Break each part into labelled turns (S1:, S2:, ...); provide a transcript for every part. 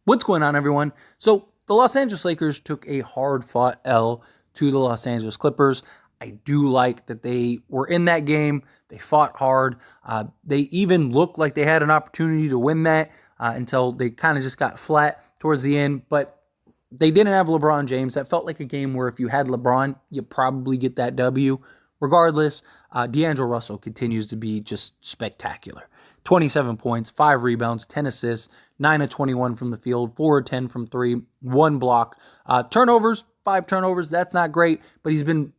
S1: What's going on, everyone? So the Los Angeles Lakers took a hard-fought L to the Los Angeles Clippers. I do like that they were in that game. They fought hard. They even looked like they had an opportunity to win that until they kind of just got flat towards the end. But they didn't have LeBron James. That felt like a game where if you had LeBron, you probably get that W. Regardless, D'Angelo Russell continues to be just spectacular. 27 points, 5 rebounds, 10 assists, 9 of 21 from the field, 4 of 10 from 3, 1 block. Turnovers, 5 turnovers. That's not great, but he's been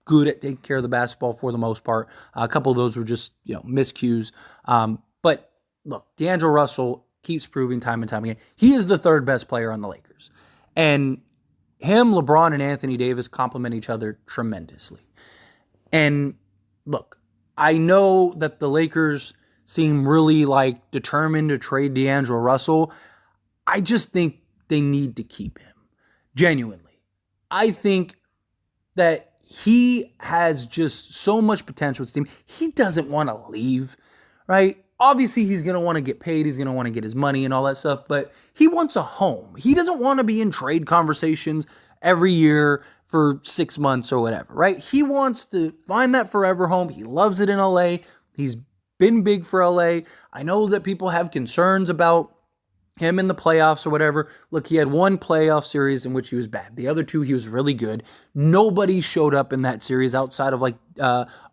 S1: good at taking care of the basketball for the most part. A couple of those were just, miscues. But look, D'Angelo Russell keeps proving time and time again. He is the third best player on the Lakers. And him, LeBron, and Anthony Davis complement each other tremendously. And look, I know that the Lakers seem really determined to trade D'Angelo Russell. I just think they need to keep him. Genuinely. I think that he has just so much potential with this team. He doesn't want to leave, right? Obviously, he's going to want to get paid. He's going to want to get his money and all that stuff, but he wants a home. He doesn't want to be in trade conversations every year for 6 months or whatever, right? He wants to find that forever home. He loves it in LA. He's been big for LA. I know that people have concerns about him in the playoffs or whatever. Look, he had one playoff series in which he was bad. The other two, he was really good. Nobody showed up in that series outside of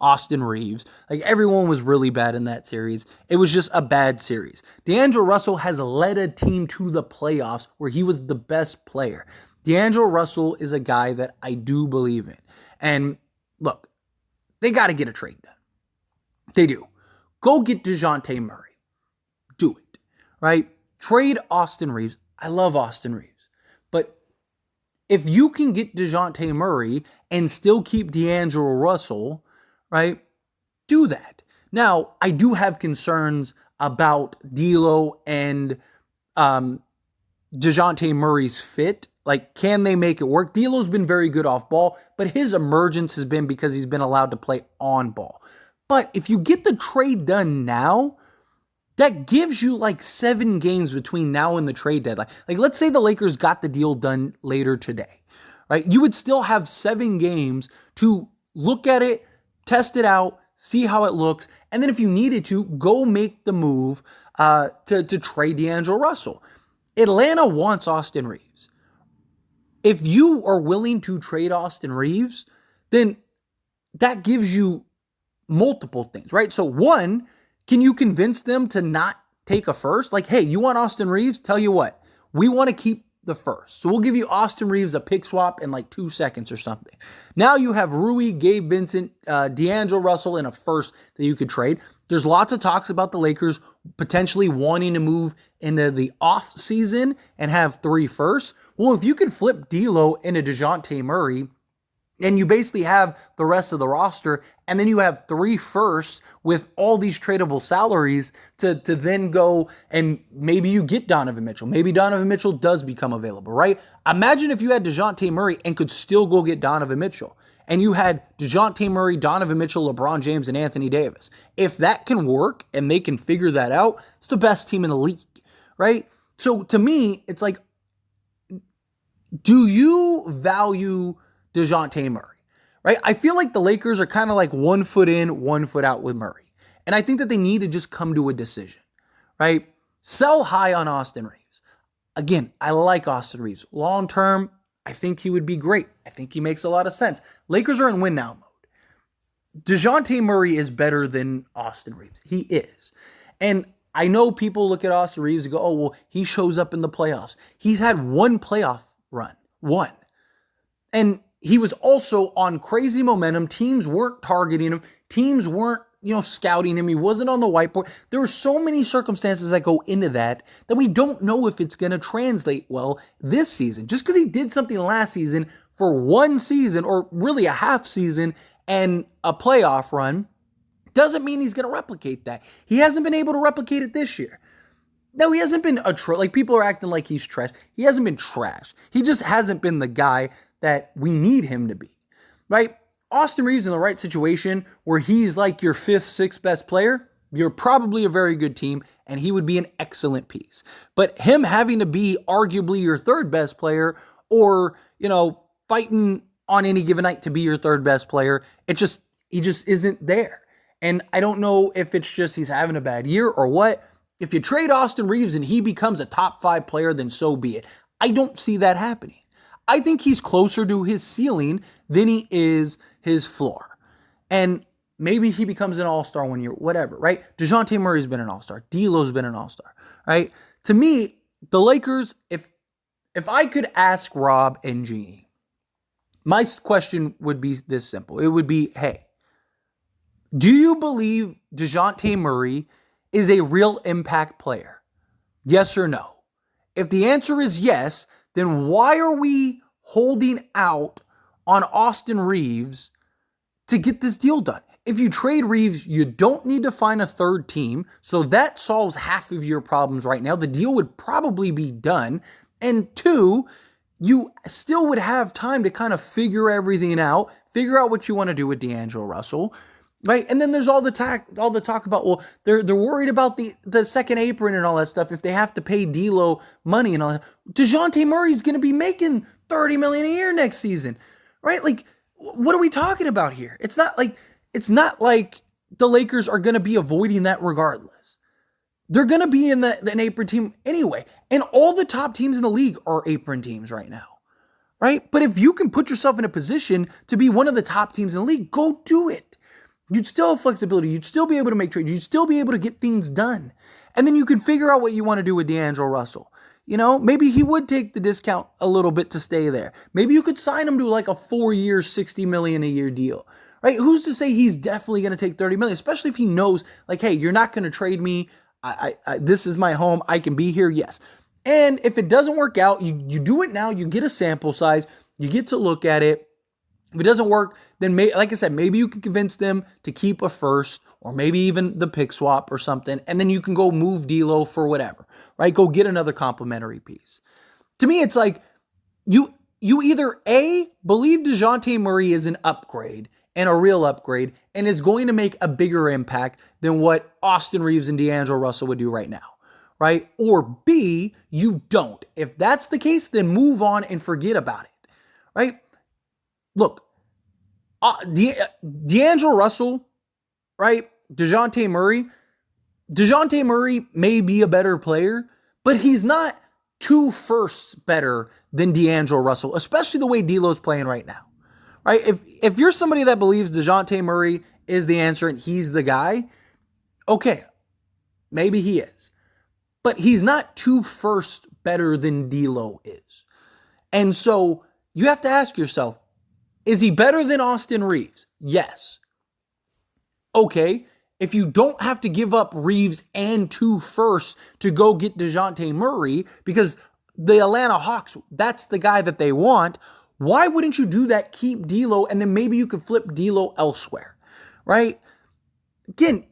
S1: Austin Reaves. Everyone was really bad in that series. It was just a bad series. D'Angelo Russell has led a team to the playoffs where he was the best player. D'Angelo Russell is a guy that I do believe in. And look, they got to get a trade done. They do. Go get Dejounte Murray. Do it, right? Trade Austin Reaves. I love Austin Reaves. But if you can get Dejounte Murray and still keep D'Angelo Russell, right, do that. Now, I do have concerns about D'Lo and Dejounte Murray's fit. Can they make it work? D'Lo's been very good off ball, but his emergence has been because he's been allowed to play on ball. But if you get the trade done now, that gives you 7 games between now and the trade deadline. Let's say the Lakers got the deal done later today, right? You would still have 7 games to look at it, test it out, see how it looks, and then if you needed to, go make the move to trade D'Angelo Russell. Atlanta wants Austin Reaves. If you are willing to trade Austin Reaves, then that gives you multiple things, right? So one, can you convince them to not take a first? Hey, you want Austin Reaves? Tell you what, we want to keep the first. So we'll give you Austin Reaves a pick swap in 2 seconds or something. Now you have Rui, Gabe Vincent, D'Angelo Russell in a first that you could trade. There's lots of talks about the Lakers potentially wanting to move into the off season and have 3 firsts. Well, if you could flip D'Lo into Dejounte Murray, and you basically have the rest of the roster, and then you have 3 firsts with all these tradable salaries to then go and maybe you get Donovan Mitchell. Maybe Donovan Mitchell does become available, right? Imagine if you had Dejounte Murray and could still go get Donovan Mitchell. And you had Dejounte Murray, Donovan Mitchell, LeBron James, and Anthony Davis. If that can work and they can figure that out, it's the best team in the league, right? So to me, it's do you value Dejounte Murray, right? I feel like the Lakers are kind of 1 foot in, 1 foot out with Murray. And I think that they need to just come to a decision, right? Sell high on Austin Reaves. Again, I like Austin Reaves. Long term, I think he would be great. I think he makes a lot of sense. Lakers are in win now mode. Dejounte Murray is better than Austin Reaves. He is. And I know people look at Austin Reaves and go, oh, well, he shows up in the playoffs. He's had 1 playoff run. 1. And he was also on crazy momentum. Teams weren't targeting him. Teams weren't, scouting him. He wasn't on the whiteboard. There were so many circumstances that go into that we don't know if it's going to translate well this season. Just because he did something last season for 1 season or really a half season and a playoff run doesn't mean he's going to replicate that. He hasn't been able to replicate it this year. No, he hasn't been people are acting like he's trash. He hasn't been trash. He just hasn't been the guy that we need him to be, right? Austin Reaves in the right situation where he's your 5th, 6th best player, you're probably a very good team, and he would be an excellent piece. But him having to be arguably your third best player, or, fighting on any given night to be your third best player, he just isn't there. And I don't know if it's just he's having a bad year or what. If you trade Austin Reaves and he becomes a top 5 player, then so be it. I don't see that happening. I think he's closer to his ceiling than he is his floor. And maybe he becomes an all-star one year, whatever, right? Dejounte Murray's been an all-star. D'Lo's been an all-star, right? To me, the Lakers, if I could ask Rob and Jeannie, my question would be this simple. It would be, hey, do you believe Dejounte Murray is a real impact player? Yes or no? If the answer is yes, then why are we holding out on Austin Reaves to get this deal done? If you trade Reaves, you don't need to find a third team, so that solves half of your problems right now. The deal would probably be done. And 2, you still would have time to kind of figure everything out, figure out what you want to do with D'Angelo Russell, right? And then there's all the talk about, well, they're worried about the second apron and all that stuff if they have to pay D'Lo money and all that. Dejounte Murray's going to be making $30 million a year next season, right? Like, what are we talking about here? It's not like the Lakers are going to be avoiding that regardless. They're going to be in an apron team anyway. And all the top teams in the league are apron teams right now, right? But if you can put yourself in a position to be one of the top teams in the league, go do it. You'd still have flexibility. You'd still be able to make trades. You'd still be able to get things done. And then you can figure out what you want to do with D'Angelo Russell. Maybe he would take the discount a little bit to stay there. Maybe you could sign him to like a 4-year, $60 million a year deal, right? Who's to say he's definitely going to take $30 million, especially if he knows, like, hey, you're not going to trade me. This is my home. I can be here. Yes. And if it doesn't work out, you do it now. You get a sample size. You get to look at it. If it doesn't work, then like I said, maybe you can convince them to keep a first, or maybe even the pick swap or something, and then you can go move D'Lo for whatever, right? Go get another complimentary piece. To me, it's like you either A, believe Dejounte Murray is an upgrade and a real upgrade and is going to make a bigger impact than what Austin Reaves and D'Angelo Russell would do right now, right? Or B, you don't. If that's the case, then move on and forget about it, right? Look, D'Angelo Russell, right? Dejounte Murray may be a better player, but he's not 2 firsts better than D'Angelo Russell, especially the way D'Lo's playing right now, right? If you're somebody that believes Dejounte Murray is the answer and he's the guy, okay, maybe he is. But he's not 2 firsts better than D'Lo is. And so you have to ask yourself, is he better than Austin Reaves? Yes. Okay, if you don't have to give up Reaves and 2 firsts to go get Dejounte Murray, because the Atlanta Hawks, that's the guy that they want, why wouldn't you do that? Keep D'Lo, and then maybe you could flip D'Lo elsewhere, right? Again,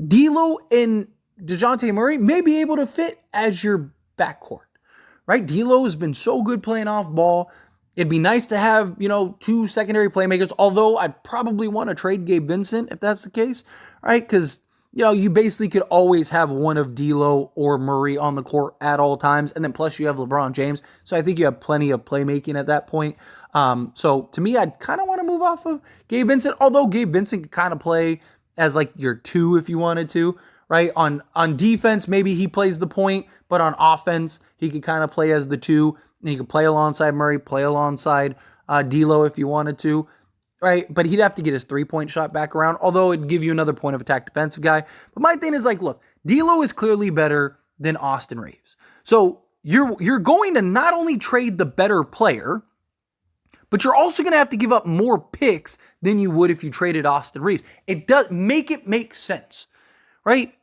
S1: D'Lo and Dejounte Murray may be able to fit as your backcourt, right? D'Lo has been so good playing off ball. It'd be nice to have, 2 secondary playmakers, although I'd probably want to trade Gabe Vincent if that's the case, right? Because, you basically could always have one of D'Lo or Murray on the court at all times, and then plus you have LeBron James, so I think you have plenty of playmaking at that point. So to me, I'd kind of want to move off of Gabe Vincent, although Gabe Vincent could kind of play as like your 2 if you wanted to, right? On defense, maybe he plays the point, but on offense, he could kind of play as the 2. And he could play alongside Murray, play alongside D'Lo if you wanted to, right? But he'd have to get his 3-point shot back around, although it'd give you another point of attack defensive guy. But my thing is like, look, D'Lo is clearly better than Austin Reaves. So you're going to not only trade the better player, but you're also going to have to give up more picks than you would if you traded Austin Reaves. It does make sense, right?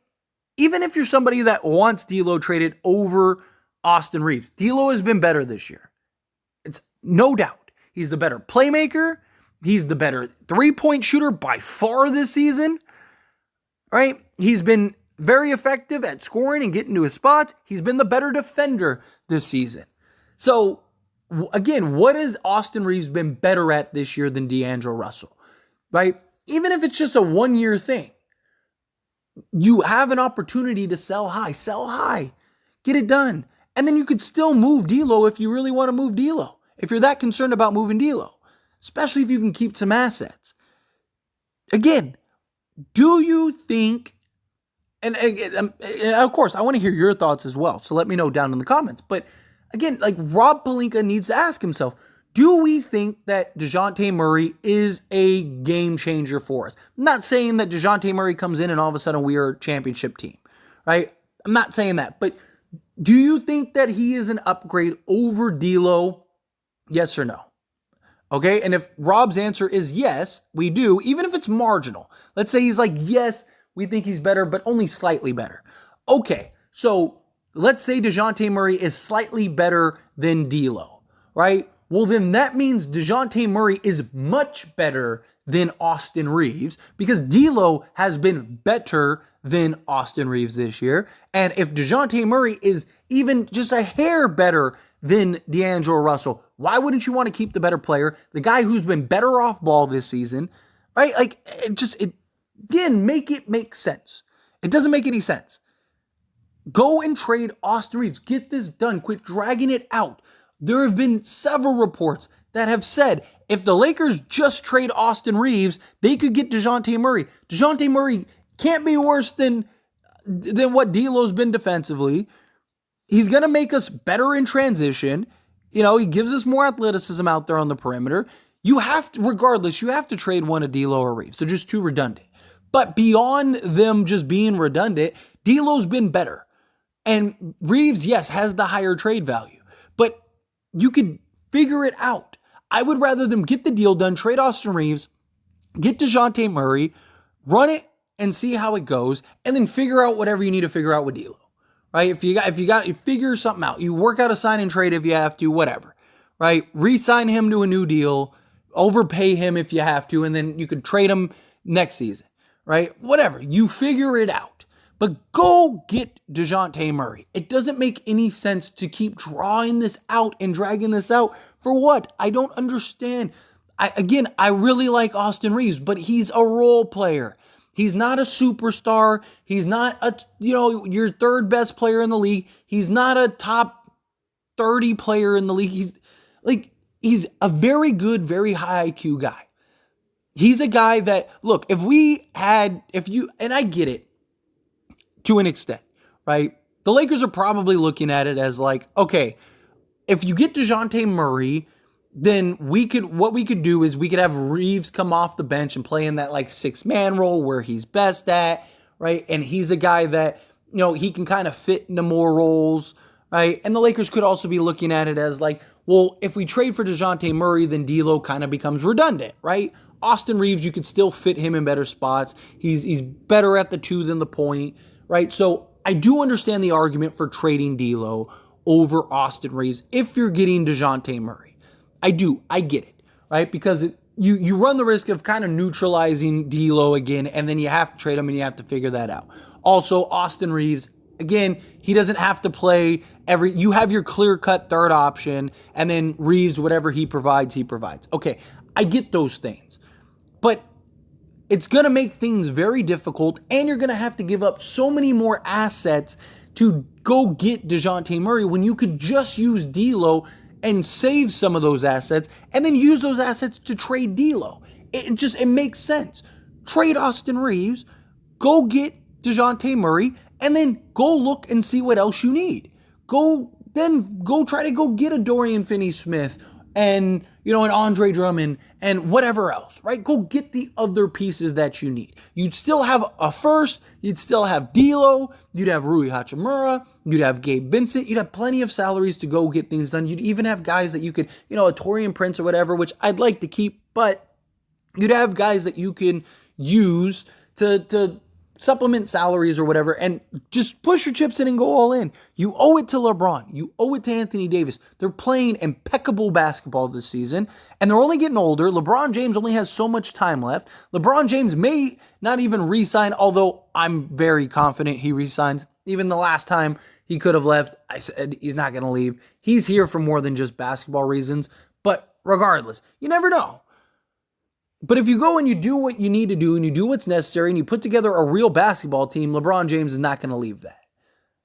S1: Even if you're somebody that wants D'Lo traded over Austin Reaves, D'Lo has been better this year. It's no doubt. He's the better playmaker. He's the better 3-point shooter by far this season, right? He's been very effective at scoring and getting to his spots. He's been the better defender this season. So, again, what has Austin Reaves been better at this year than D'Angelo Russell, right? Even if it's just a 1-year thing, you have an opportunity to sell high, get it done. And then you could still move D'Lo if you really want to move D'Lo. If you're that concerned about moving D'Lo, especially if you can keep some assets. Again, do you think, and of course, I want to hear your thoughts as well, so let me know down in the comments. But again, like Rob Pelinka needs to ask himself, do we think that Dejounte Murray is a game changer for us? I'm not saying that Dejounte Murray comes in and all of a sudden we are a championship team, right? I'm not saying that, but do you think that he is an upgrade over D'Lo? Yes or no? Okay, and if Rob's answer is yes, we do, even if it's marginal. Let's say he's like, yes, we think he's better, but only slightly better. Okay, so let's say Dejounte Murray is slightly better than D'Lo, right? Well, then that means Dejounte Murray is much better than Austin Reaves because D'Lo has been better than Austin Reaves this year. And if Dejounte Murray is even just a hair better than D'Angelo Russell, why wouldn't you want to keep the better player, the guy who's been better off ball this season, right? Like, again, make it make sense. It doesn't make any sense. Go and trade Austin Reaves. Get this done. Quit dragging it out. There have been several reports that have said if the Lakers just trade Austin Reaves, they could get Dejounte Murray. Dejounte Murray can't be worse than what D'Lo's been defensively. He's going to make us better in transition. You know, he gives us more athleticism out there on the perimeter. You have to, regardless, you have to trade one of D'Lo or Reaves. They're just too redundant. But beyond them just being redundant, D'Lo's been better. And Reaves, yes, has the higher trade value. But you could figure it out. I would rather them get the deal done, trade Austin Reaves, get Dejounte Murray, run it and see how it goes, and then figure out whatever you need to figure out with D'Lo. Right? If you figure something out, you work out a sign and trade if you have to, whatever. Right? Re-sign him to a new deal, overpay him if you have to, and then you could trade him next season. Right? Whatever. You figure it out. But go get Dejounte Murray. It doesn't make any sense to keep drawing this out and dragging this out. For what? I don't understand. I really like Austin Reaves, but he's a role player. He's not a superstar. He's not your third best player in the league. He's not a top 30 player in the league. He's a very good, very high IQ guy. He's a guy that, look, and I get it to an extent, right? The Lakers are probably looking at it as like, okay, if you get Dejounte Murray, then what we could do is we could have Reaves come off the bench and play in that like 6-man role where he's best at, right? And he's a guy that, he can kind of fit into more roles, right? And the Lakers could also be looking at it as like, well, if we trade for Dejounte Murray, then D'Lo kind of becomes redundant, right? Austin Reaves, you could still fit him in better spots. He's better at the 2 than the point, right? So I do understand the argument for trading D'Lo over Austin Reaves if you're getting Dejounte Murray. I get it, right? Because you run the risk of kind of neutralizing D'Lo again, and then you have to trade him and you have to figure that out. Also, Austin Reaves, again, he doesn't have to play you have your clear-cut third option, and then Reaves, whatever he provides, he provides. Okay, I get those things. But it's going to make things very difficult, and you're going to have to give up so many more assets to go get Dejounte Murray when you could just use D'Lo and save some of those assets and then use those assets to trade D'Lo. It makes sense. Trade Austin Reaves, go get Dejounte Murray, and then go look and see what else you need. Go try to go get a Dorian Finney-Smith and, an Andre Drummond and whatever else, right? Go get the other pieces that you need. You'd still have a first, you'd still have D'Lo, you'd have Rui Hachimura, you'd have Gabe Vincent, you'd have plenty of salaries to go get things done. You'd even have guys that you could, a Taurean Prince or whatever, which I'd like to keep, but you'd have guys that you can use to supplement salaries or whatever, and just push your chips in and go all in. You owe it to LeBron. You owe it to Anthony Davis. They're playing impeccable basketball this season, and they're only getting older. LeBron James only has so much time left. LeBron James may not even re-sign, although I'm very confident he re-signs. Even the last time he could have left, I said he's not going to leave. He's here for more than just basketball reasons, but regardless, you never know. But if you go and you do what you need to do and you do what's necessary and you put together a real basketball team, LeBron James is not going to leave that.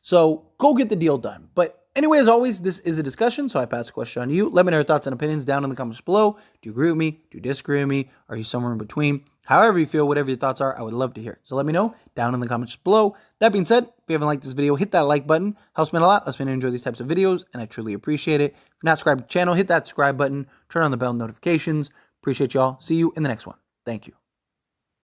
S1: So go get the deal done. But anyway, as always, this is a discussion, so I pass the question on to you. Let me know your thoughts and opinions down in the comments below. Do you agree with me? Do you disagree with me? Are you somewhere in between? However you feel, whatever your thoughts are, I would love to hear it. So let me know down in the comments below. That being said, if you haven't liked this video, hit that like button. Helps me a lot. Lets me enjoy these types of videos, and I truly appreciate it. If you're not subscribed to the channel, hit that subscribe button. Turn on the bell notifications. Appreciate y'all. See you in the next one. Thank you.